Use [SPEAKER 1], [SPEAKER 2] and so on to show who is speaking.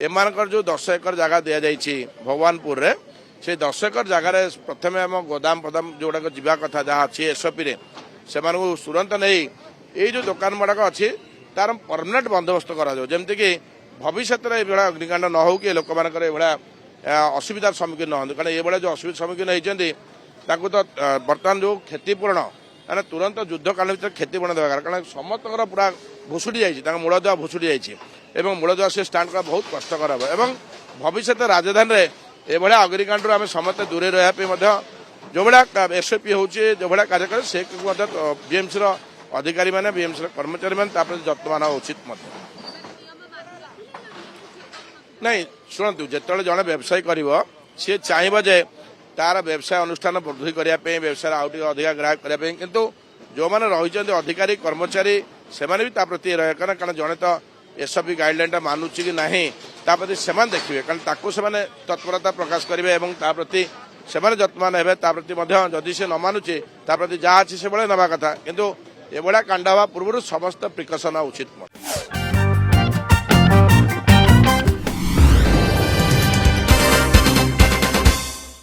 [SPEAKER 1] एमानकर जो 10 एकर जगह दि जाइए भगवानपुर रे से 10 एकर जगार प्रथम आम गोदाम पदाम जोड़ा जा कथा जहाँ अच्छी एसओपी से तुरंत नहीं ये जो दुकान गुड़ाक अच्छी तार परमानेंट बंदोबस्त करमती कि भविष्य में अग्निकांड न हो कि लोक मान असुविधार सम्मुखीन न हो कारण ये जो असुविधा सम्मुखीन होती तो बर्तमान जो क्षतिपूरण मैंने तुरंत युद्धकाल भर क्षतिपूरण देवा कारण समस्त पूरा भुशुड़ी जाइए मूलदुआ भुशुड़ी जाइए मूलदुआ से स्टार्ट करा बहुत कष्टकर हम भविष्य राजधानी में ये अग्निकांड आम समस्त दूरे रहा जो भाया एसओपी हो जो भाया कार्य करे से बीएमसी अधिकारी मैंने बीएमसी कर्मचारी मैंने जत्न उचित नहीं शुणु जो जड़े व्यवसाय कर सी चाहब जे तार व्यवसाय अनुष्ठान वृद्धि करने व्यवसाय आउट अधिक ग्राहक करने किंतु जो मैंने रही अधिकारी कर्मचारी से प्रति रहे कारण जड़े तो एसओपी गाइडलाइन टा मानुची कि नहीं प्रति से देखिए कारण तत्परता प्रकाश करेंगे प्रति से जत्न हे प्रति जदि से न मानुचे प्रति जहाँ अच्छी से नवा कथा किंतु ये कांड हवा पूर्व समस्त प्रिकसन उचित।